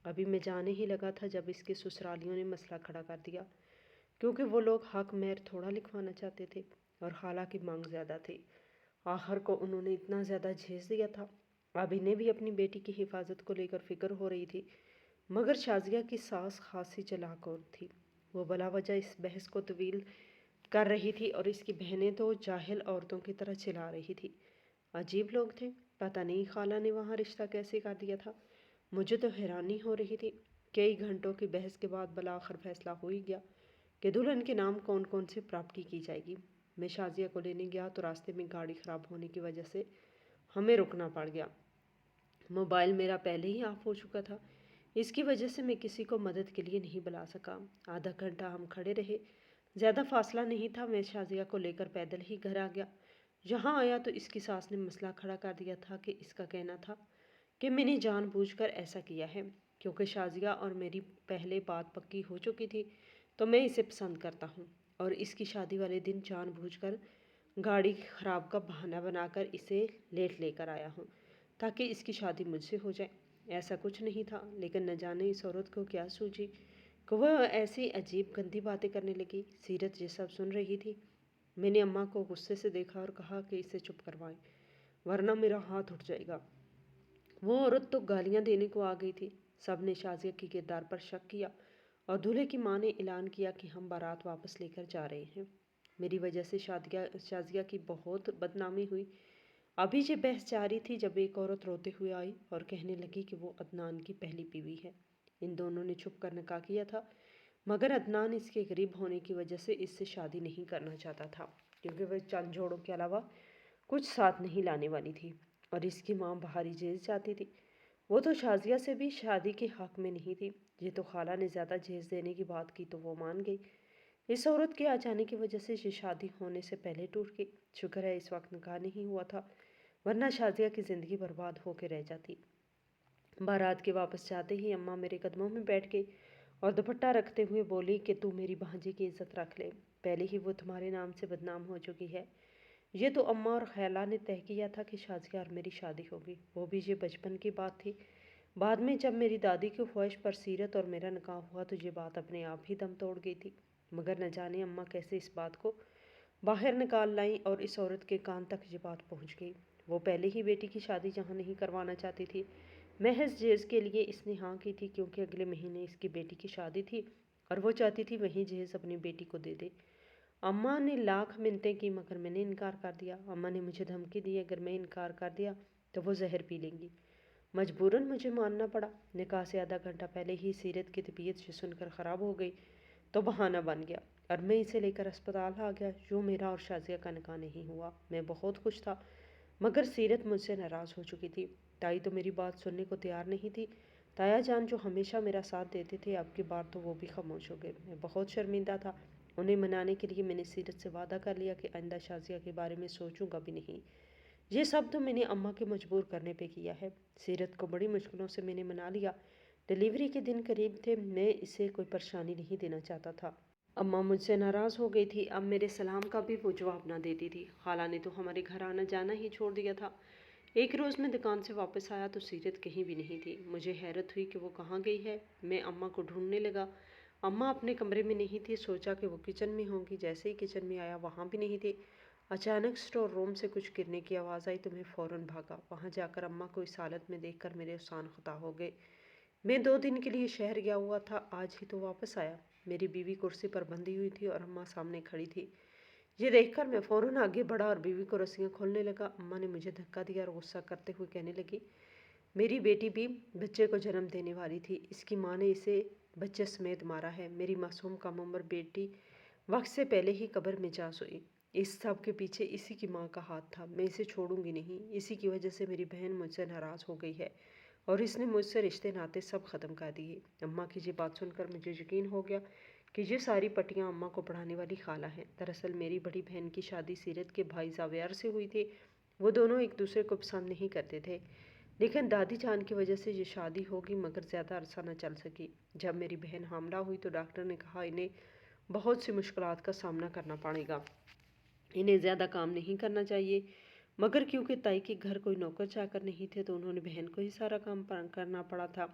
ابھی میں جانے ہی لگا تھا جب اس کے سسرالیوں نے مسئلہ کھڑا کر دیا، کیونکہ وہ لوگ حق مہر تھوڑا لکھوانا چاہتے تھے اور خالہ کی مانگ زیادہ تھی۔ آخر کو انہوں نے اتنا زیادہ جھیز دیا تھا اب انہیں بھی اپنی بیٹی کی حفاظت کو لے کر فکر ہو رہی تھی، مگر شازیہ کی ساس خاصی چلاک اور تھی۔ وہ بلا وجہ اس بحث کو طویل کر رہی تھی اور اس کی بہنیں تو جاہل عورتوں کی طرح چلا رہی تھی۔ عجیب لوگ تھے، پتہ نہیں خالہ نے وہاں رشتہ کیسے کر دیا تھا۔ مجھے تو حیرانی ہو رہی تھی۔ کئی گھنٹوں کی بحث کے بعد بالآخر فیصلہ ہو ہی گیا کہ دلہن کے نام کون کون سی پراپرٹی کی جائے گی۔ میں شازیہ کو لینے گیا تو راستے میں گاڑی خراب ہونے کی وجہ سے ہمیں رکنا پڑ گیا۔ موبائل میرا پہلے ہی آف ہو چکا تھا، اس کی وجہ سے میں کسی کو مدد کے لیے نہیں بلا سکا۔ آدھا گھنٹہ ہم کھڑے رہے، زیادہ فاصلہ نہیں تھا۔ میں شازیہ کو لے کر پیدل ہی گھر آ گیا۔ یہاں آیا تو اس کی ساس نے مسئلہ کھڑا کر دیا تھا کہ اس کا کہنا تھا کہ میں نے جان بوجھ کر ایسا کیا ہے، کیونکہ شازیہ اور میری پہلے بات پکی ہو چکی تھی تو میں اسے پسند کرتا ہوں، اور اس کی شادی والے دن جان بوجھ کر گاڑی خراب کا بہانہ بنا کر اسے لیٹ لے کر آیا ہوں تاکہ اس کی شادی مجھ سے ہو جائے۔ ایسا کچھ نہیں تھا، لیکن نہ جانے اس عورت کو کیا سوجی کہ وہ ایسی عجیب گندی باتیں کرنے لگی۔ سیرت یہ سب سن رہی تھی۔ میں نے اماں کو غصے سے دیکھا اور کہا کہ اسے چپ کروائیں، ورنہ میرا ہاتھ اٹھ جائے گا۔ وہ عورت تو گالیاں دینے کو آ گئی تھی۔ سب نے شازیہ کے کردار پر شک کیا اور دولہے کی ماں نے اعلان کیا کہ ہم بارات واپس لے کر جا رہے ہیں۔ میری وجہ سے شازیہ کی بہت بدنامی ہوئی۔ ابھی یہ بحث جاری تھی جب ایک عورت روتے ہوئے آئی اور کہنے لگی کہ وہ عدنان کی پہلی بیوی ہے۔ ان دونوں نے چھپ کر نکاح کیا تھا، مگر عدنان اس کے غریب ہونے کی وجہ سے اس سے شادی نہیں کرنا چاہتا تھا، کیونکہ وہ چند جوڑوں کے علاوہ کچھ ساتھ نہیں لانے والی تھی، اور اس کی ماں باہری جہیز چاہتی تھی۔ وہ تو شازیہ سے بھی شادی کے حق میں نہیں تھی۔ یہ تو خالہ نے زیادہ جہیز دینے کی بات کی تو وہ مان گئی۔ اس عورت کے آ جانے کی وجہ سے یہ شادی ہونے سے پہلے ٹوٹ گئی۔ شکر ہے اس وقت نکاح نہیں ہوا تھا، ورنہ شازیہ کی زندگی برباد ہو کے رہ جاتی۔ بارات کے واپس جاتے ہی اماں میرے قدموں میں بیٹھ گئی اور دوپٹہ رکھتے ہوئے بولی کہ تو میری بھانجی کی عزت رکھ لے، پہلے ہی وہ تمہارے نام سے بدنام ہو چکی ہے۔ یہ تو اماں اور خالہ نے طے کیا تھا کہ شازیہ اور میری شادی ہوگی، وہ بھی یہ بچپن کی بات تھی۔ بعد میں جب میری دادی کی خواہش پر سیرت اور میرا نکاح ہوا تو یہ بات اپنے آپ ہی دم توڑ گئی تھی، مگر نہ جانے اماں کیسے اس بات کو باہر نکال لائیں اور اس عورت کے کان تک یہ بات پہنچ گئی۔ وہ پہلے ہی بیٹی کی شادی جہاں نہیں کروانا چاہتی تھی، محض جہیز کے لیے اس نے ہاں کی تھی، کیونکہ اگلے مہینے اس کی بیٹی کی شادی تھی اور وہ چاہتی تھی وہیں جہیز اپنی بیٹی کو دے دے۔ اماں نے لاکھ منتیں کی مگر میں نے انکار کر دیا۔ اماں نے مجھے دھمکی دی اگر میں انکار کر دیا تو وہ زہر پی لیں گی۔ مجبوراً مجھے ماننا پڑا۔ نکاح سے آدھا گھنٹہ پہلے ہی سیرت کی طبیعت یہ سن کر خراب ہو گئی تو بہانہ بن گیا اور میں اسے لے کر اسپتال آ گیا۔ جو میرا اور شازیہ کا نکاح نہیں ہوا، میں بہت خوش تھا، مگر سیرت مجھ سے ناراض ہو چکی تھی۔ تائی تو میری بات سننے کو تیار نہیں تھی۔ تایا جان جو ہمیشہ میرا ساتھ دیتے تھے، اب کی بار تو وہ بھی خاموش ہو گئے۔ میں بہت شرمندہ تھا۔ انہیں منانے کے لیے میں نے سیرت سے وعدہ کر لیا کہ آئندہ شازیہ کے بارے میں سوچوں گا بھی نہیں۔ یہ سب تو میں نے اماں کے مجبور کرنے پہ کیا ہے۔ سیرت کو بڑی مشکلوں سے میں نے منا لیا۔ ڈیلیوری کے دن قریب تھے، میں اسے کوئی پریشانی نہیں دینا چاہتا تھا۔ اماں مجھ سے ناراض ہو گئی تھی، اب میرے سلام کا بھی وہ جواب نہ دیتی تھی۔ خالہ نے تو ہمارے گھر آنا جانا ہی چھوڑ دیا تھا۔ ایک روز میں دکان سے واپس آیا تو سیرت کہیں بھی نہیں تھی۔ مجھے حیرت ہوئی کہ وہ کہاں گئی ہے۔ میں اماں کو ڈھونڈنے لگا۔ اماں اپنے کمرے میں نہیں تھی، سوچا کہ وہ کچن میں ہوں گی۔ جیسے ہی کچن میں آیا وہاں بھی نہیں تھی۔ اچانک اسٹور روم سے کچھ گرنے کی آواز آئی تو میں فوراً بھاگا۔ وہاں جا کر اماں کو اس حالت میں دیکھ کر میرے احسان خطا ہو گئے۔ میں 2 دن کے لیے شہر گیا ہوا تھا، آج ہی تو واپس آیا۔ میری بیوی کرسی پر بندھی ہوئی تھی اور اماں سامنے کھڑی تھی۔ یہ دیکھ کر میں فوراً آگے بڑھا اور بیوی کو رسیاں کھولنے لگا۔ اماں نے مجھے دھکا دیا اور غصہ کرتے ہوئے کہنے لگی، میری بیٹی بھی بچے کو جنم دینے والی تھی، اس کی ماں نے اسے بچے سمیت مارا ہے۔ میری معصوم کم عمر بیٹی وقت سے پہلے ہی قبر میں جا سوئی۔ اس سب کے پیچھے اسی کی ماں کا ہاتھ تھا، میں اسے چھوڑوں گی نہیں۔ اسی کی وجہ سے میری بہن مجھ سے ناراض ہو گئی ہے اور اس نے مجھ سے رشتے ناتے سب ختم کر دیے۔ اماں کی یہ بات سن کر مجھے یقین ہو گیا کہ یہ ساری پٹیاں اماں کو پڑھانے والی خالہ ہیں۔ دراصل میری بڑی بہن کی شادی سیرت کے بھائی زاویار سے ہوئی تھی۔ وہ دونوں ایک دوسرے کو پسند نہیں کرتے تھے، لیکن دادی جان کی وجہ سے یہ شادی ہوگی، مگر زیادہ عرصہ نہ چل سکی۔ جب میری بہن حاملہ ہوئی تو ڈاکٹر نے کہا انہیں بہت سی مشکلات کا سامنا کرنا پڑے گا، انہیں زیادہ کام نہیں کرنا چاہیے، مگر کیونکہ تائی کے گھر کوئی نوکر چاکر نہیں تھے تو انہوں نے بہن کو ہی سارا کام کرنا پڑا تھا،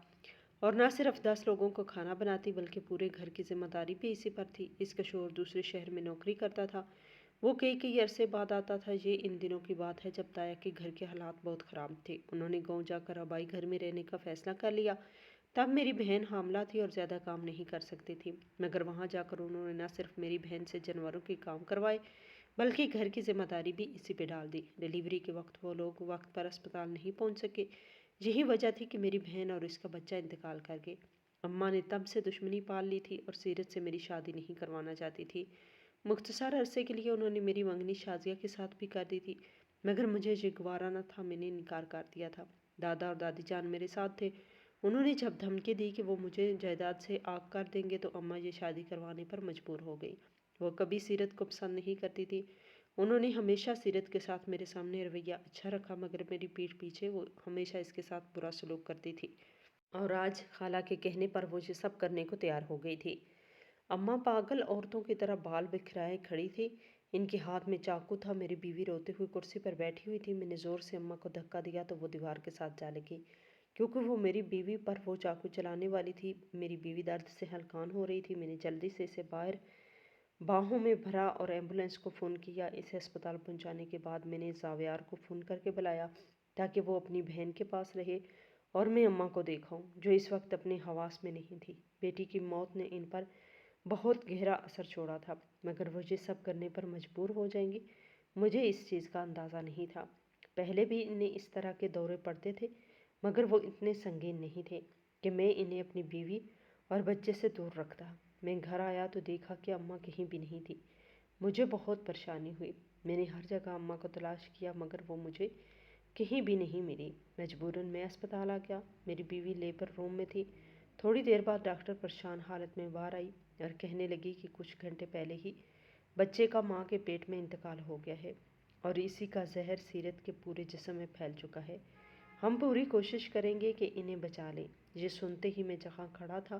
اور نہ صرف 10 لوگوں کو کھانا بناتی بلکہ پورے گھر کی ذمہ داری بھی اسی پر تھی۔ اس کا شوہر دوسرے شہر میں نوکری کرتا تھا، وہ کئی عرصے بعد آتا تھا۔ یہ ان دنوں کی بات ہے جب تایا کے گھر کے حالات بہت خراب تھے۔ انہوں نے گاؤں جا کر آبائی گھر میں رہنے کا فیصلہ کر لیا۔ تب میری بہن حاملہ تھی اور زیادہ کام نہیں کر سکتی تھی، مگر وہاں جا کر انہوں نے نہ صرف میری بہن سے جانوروں کے کام کروائے بلکہ گھر کی ذمہ داری بھی اسی پہ ڈال دی۔ ڈیلیوری کے وقت وہ لوگ وقت پر اسپتال نہیں پہنچ سکے۔ یہی وجہ تھی کہ میری بہن اور اس کا بچہ انتقال کر گئے۔ اماں نے تب سے دشمنی پال لی تھی اور سیرت سے میری شادی نہیں کروانا چاہتی تھی۔ مختصر عرصے کے لیے انہوں نے میری منگنی شازیہ کے ساتھ بھی کر دی تھی، مگر مجھے یہ گوارا نہ تھا، میں نے انکار کر دیا تھا۔ دادا اور دادی جان میرے ساتھ تھے۔ انہوں نے جب دھمکی دی کہ وہ مجھے جائیداد سے آگ کر دیں گے تو اماں یہ شادی کروانے پر مجبور ہو گئی۔ وہ کبھی سیرت کو پسند نہیں کرتی تھی۔ انہوں نے ہمیشہ سیرت کے ساتھ میرے سامنے رویہ اچھا رکھا، مگر میری پیٹھ پیچھے وہ ہمیشہ اس کے ساتھ برا سلوک کرتی تھی، اور آج خالہ کے کہنے پر وہ یہ سب کرنے کو تیار ہو گئی تھی۔ اماں پاگل عورتوں کی طرح بال بکھرائے کھڑی تھی۔ ان کے ہاتھ میں چاقو تھا۔ میری بیوی روتے ہوئے کرسی پر بیٹھی ہوئی تھی۔ میں نے زور سے اماں کو دھکا دیا تو وہ دیوار کے ساتھ جا لگی، کیونکہ وہ میری بیوی پر وہ چاقو چلانے والی تھی۔ میری بیوی درد سے ہلکان ہو رہی تھی۔ میں نے جلدی سے اسے باہر باہوں میں بھرا اور ایمبولینس کو فون کیا۔ اسے اسپتال پہنچانے کے بعد میں نے زاویار کو فون کر کے بلایا تاکہ وہ اپنی بہن کے پاس رہے اور میں اماں کو دیکھاؤں، جو اس وقت اپنے حواس میں نہیں تھی۔ بیٹی کی موت نے ان پر بہت گہرا اثر چھوڑا تھا، مگر وہ یہ سب کرنے پر مجبور ہو جائیں گی، مجھے اس چیز کا اندازہ نہیں تھا۔ پہلے بھی انہیں اس طرح کے دورے پڑتے تھے، مگر وہ اتنے سنگین نہیں تھے کہ میں انہیں اپنی بیوی اور بچے سے دور رکھتا۔ میں گھر آیا تو دیکھا کہ اماں کہیں بھی نہیں تھی۔ مجھے بہت پریشانی ہوئی۔ میں نے ہر جگہ اماں کو تلاش کیا، مگر وہ مجھے کہیں بھی نہیں ملی۔ مجبوراً میں اسپتال آ گیا۔ میری بیوی لیبر روم میں تھی۔ تھوڑی دیر بعد ڈاکٹر پریشان حالت میں باہر آئی اور کہنے لگی کہ کچھ گھنٹے پہلے ہی بچے کا ماں کے پیٹ میں انتقال ہو گیا ہے اور اسی کا زہر سیرت کے پورے جسم میں پھیل چکا ہے۔ ہم پوری کوشش کریں گے کہ انہیں بچا لیں۔ یہ سنتے ہی میں جہاں کھڑا تھا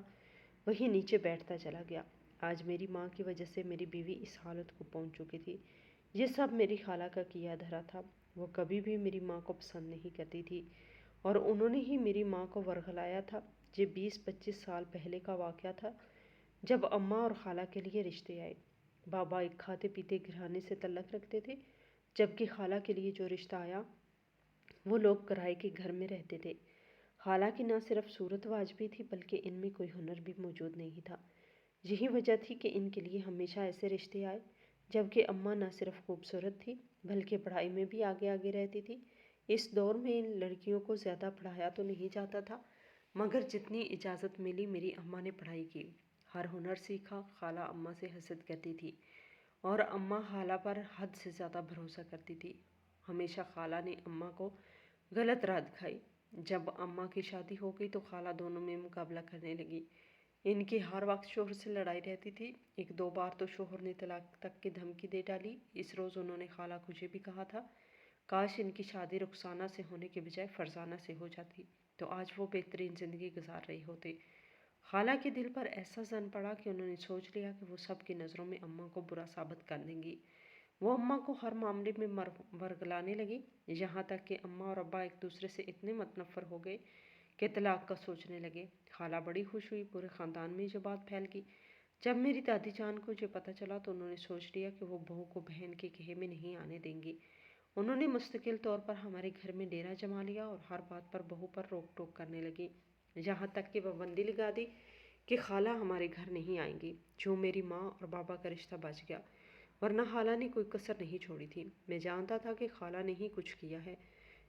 وہیں نیچے بیٹھتا چلا گیا۔ آج میری ماں کی وجہ سے میری بیوی اس حالت کو پہنچ چکی تھی۔ یہ سب میری خالہ کا کیا دھرا تھا۔ وہ کبھی بھی میری ماں کو پسند نہیں کرتی تھی اور انہوں نے ہی میری ماں کو ورغلایا تھا۔ یہ 20-25 سال پہلے کا واقعہ تھا جب اماں اور خالہ کے لیے رشتے آئے۔ بابا ایک کھاتے پیتے گھرانے سے تعلق رکھتے تھے، جبکہ خالہ کے لیے جو رشتہ آیا وہ لوگ کرائے کے گھر میں رہتے تھے۔ خالہ کی نہ صرف صورت واجبی تھی بلکہ ان میں کوئی ہنر بھی موجود نہیں تھا۔ یہی وجہ تھی کہ ان کے لیے ہمیشہ ایسے رشتے آئے، جبکہ اماں نہ صرف خوبصورت تھی بلکہ پڑھائی میں بھی آگے رہتی تھی۔ اس دور میں ان لڑکیوں کو زیادہ پڑھایا تو نہیں جاتا تھا، مگر جتنی اجازت ملی میری اماں نے پڑھائی کی، ہر ہنر سیکھا۔ خالہ اماں سے حسد کرتی تھی اور اماں خالہ پر حد سے زیادہ بھروسہ کرتی تھی۔ ہمیشہ خالہ نے اماں کو غلط راہ دکھائی۔ جب اماں کی شادی ہو گئی تو خالہ دونوں میں مقابلہ کرنے لگی۔ ان کی ہر وقت شوہر سے لڑائی رہتی تھی۔ 1-2 بار تو شوہر نے طلاق تک کی دھمکی دے ڈالی۔ اس روز انہوں نے خالہ کو یہ بھی کہا تھا، کاش ان کی شادی رخسانہ سے ہونے کے بجائے فرزانہ سے ہو جاتی تو آج وہ بہترین زندگی گزار رہے ہوتے۔ خالہ کے دل پر ایسا زن پڑا کہ انہوں نے سوچ لیا کہ وہ سب کی نظروں میں اماں کو برا ثابت کر دیں گی۔ وہ اماں کو ہر معاملے میں ورغلانے لگی، یہاں تک کہ اماں اور ابا ایک دوسرے سے اتنے متنفر ہو گئے کہ طلاق کا سوچنے لگے۔ خالہ بڑی خوش ہوئی، پورے خاندان میں یہ بات پھیل گئی۔ جب میری دادی جان کو یہ پتہ چلا تو انہوں نے سوچ لیا کہ وہ بہو کو بہن کے کہے میں نہیں آنے دیں گی۔ انہوں نے مستقل طور پر ہمارے گھر میں ڈیرا جما لیا اور ہر بات پر بہو پر روک ٹوک کرنے لگی، یہاں تک کہ پابندی لگا دی کہ خالہ ہمارے گھر نہیں آئیں گی۔ جو میری ماں اور بابا کا رشتہ بچ گیا، ورنہ خالہ نے کوئی کسر نہیں چھوڑی تھی۔ میں جانتا تھا کہ خالہ نے ہی کچھ کیا ہے۔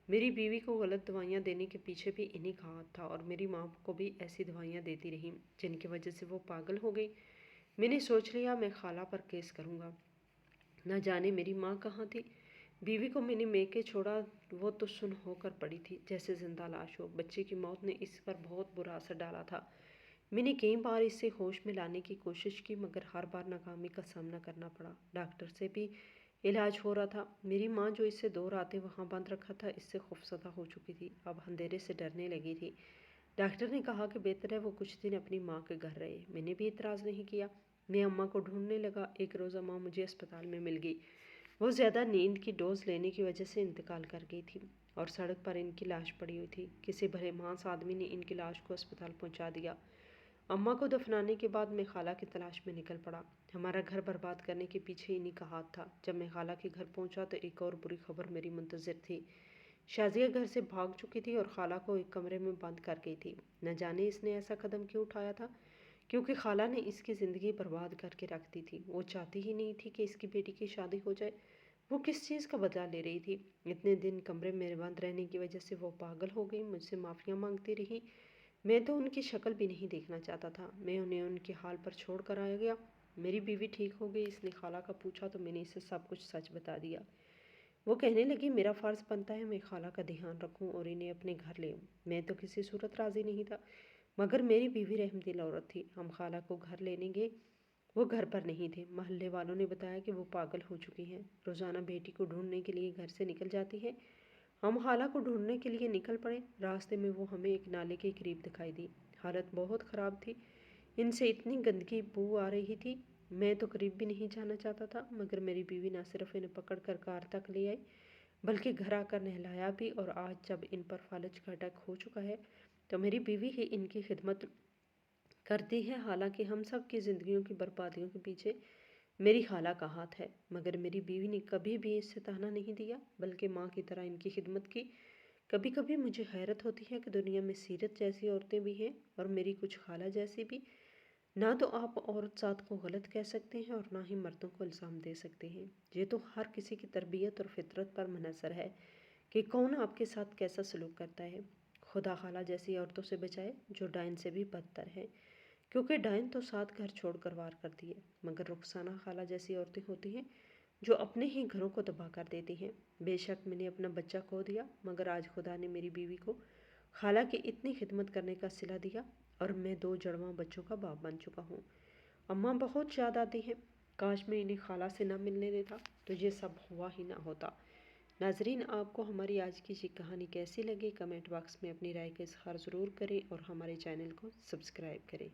میری بیوی کو غلط دوائیاں دینے کے پیچھے بھی انہی کا ہاتھ تھا اور میری ماں کو بھی ایسی دوائیاں دیتی رہیں جن کی وجہ سے وہ پاگل ہو گئی۔ میں نے سوچ لیا میں خالہ پر کیس کروں گا۔ نہ جانے میری ماں کہاں تھی۔ بیوی کو میں نے میکے چھوڑا، وہ تو سن ہو کر پڑی تھی جیسے زندہ لاش ہو۔ بچے کی موت نے اس پر بہت برا اثر ڈالا تھا۔ میں نے کئی بار اسے ہوش میں لانے کی کوشش کی، مگر ہر بار ناکامی کا سامنا کرنا پڑا۔ ڈاکٹر سے بھی علاج ہو رہا تھا۔ میری ماں جو اسے 2 راتیں وہاں بند رکھا تھا، اس سے خوفزدہ ہو چکی تھی، اب اندھیرے سے ڈرنے لگی تھی۔ ڈاکٹر نے کہا کہ بہتر ہے وہ کچھ دن اپنی ماں کے گھر رہے۔ میں نے بھی اعتراض نہیں کیا۔ میں اماں کو ڈھونڈنے لگا۔ ایک روز اماں مجھے اسپتال میں مل گئی۔ وہ زیادہ نیند کی ڈوز لینے کی وجہ سے انتقال کر گئی تھی اور سڑک پر ان کی لاش پڑی ہوئی تھی۔ کسی بھلے مانس آدمی نے ان کی لاش کو اسپتال پہنچا دیا اماں کو دفنانے کے بعد میں خالہ کی تلاش میں نکل پڑا۔ ہمارا گھر برباد کرنے کے پیچھے انہی کا ہاتھ تھا۔ جب میں خالہ کے گھر پہنچا تو ایک اور بری خبر میری منتظر تھی۔ شازیہ گھر سے بھاگ چکی تھی اور خالہ کو ایک کمرے میں بند کر گئی تھی۔ نہ جانے اس نے ایسا قدم کیوں اٹھایا تھا، کیونکہ خالہ نے اس کی زندگی برباد کر کے رکھ دی تھی۔ وہ چاہتی ہی نہیں تھی کہ اس کی بیٹی کی شادی ہو جائے۔ وہ کس چیز کا بدلہ لے رہی تھی؟ اتنے دن کمرے میں بند رہنے کی وجہ سے وہ پاگل ہو گئی، مجھ سے معافیاں مانگتی رہی۔ میں تو ان کی شکل بھی نہیں دیکھنا چاہتا تھا۔ میں انہیں ان کے حال پر چھوڑ کر آیا گیا۔ میری بیوی ٹھیک ہو گئی، اس نے خالہ کا پوچھا تو میں نے اسے سب کچھ سچ بتا دیا۔ وہ کہنے لگی میرا فرض بنتا ہے میں خالہ کا دھیان رکھوں اور انہیں اپنے گھر لے آؤں۔ میں تو کسی صورت راضی نہیں تھا، مگر میری بیوی رحم دل عورت تھی۔ ہم خالہ کو گھر لینے گئے، وہ گھر پر نہیں تھے۔ محلے والوں نے بتایا کہ وہ پاگل ہو چکی ہیں، روزانہ بیٹی کو ڈھونڈنے کے لیے گھر سے نکل جاتی ہے۔ ہم خالہ کو ڈھونڈنے کے لیے نکل پڑے۔ راستے میں وہ ہمیں ایک نالے کے قریب دکھائی دی۔ حالت بہت خراب تھی، ان سے اتنی گندگی بو آ رہی تھی، میں تو قریب بھی نہیں جانا چاہتا تھا، مگر میری بیوی نہ صرف انہیں پکڑ کر کار تک لے آئی بلکہ گھر آ کر نہلایا بھی، اور آج جب ان پر فالج کا اٹیک ہو چکا ہے تو میری بیوی ہی ان کی خدمت کرتی ہے۔ حالانکہ ہم سب کی زندگیوں کی بربادیوں کے پیچھے میری خالہ کا ہاتھ ہے، مگر میری بیوی نے کبھی بھی اس سے طعنہ نہیں دیا بلکہ ماں کی طرح ان کی خدمت کی۔ کبھی کبھی مجھے حیرت ہوتی ہے کہ دنیا میں سیرت جیسی عورتیں بھی ہیں، اور میری کچھ خالہ جیسی بھی۔ نہ تو آپ عورت ذات کو غلط کہہ سکتے ہیں اور نہ ہی مردوں کو الزام دے سکتے ہیں۔ یہ تو ہر کسی کی تربیت اور فطرت پر منحصر ہے کہ کون آپ کے ساتھ کیسا سلوک کرتا ہے۔ خدا خالہ جیسی عورتوں سے بچائے جو ڈائن سے بھی بدتر ہے، کیونکہ ڈائن تو 7 گھر چھوڑ کر وار کرتی ہے، مگر رخسانہ خالہ جیسی عورتیں ہوتی ہیں جو اپنے ہی گھروں کو تباہ کر دیتی ہیں۔ بے شک میں نے اپنا بچہ کھو دیا، مگر آج خدا نے میری بیوی کو خالہ کی اتنی خدمت کرنے کا صلہ دیا اور میں 2 جڑواں بچوں کا باپ بن چکا ہوں۔ اماں بہت یاد آتی ہیں، کاش میں انہیں خالہ سے نہ ملنے دیتا تو یہ سب ہوا ہی نہ ہوتا۔ ناظرین، آپ کو ہماری آج کی یہ کہانی کیسی لگی؟ کمنٹ باکس میں اپنی رائے کا اظہار ضرور کریں اور ہمارے چینل کو سبسکرائب کریں۔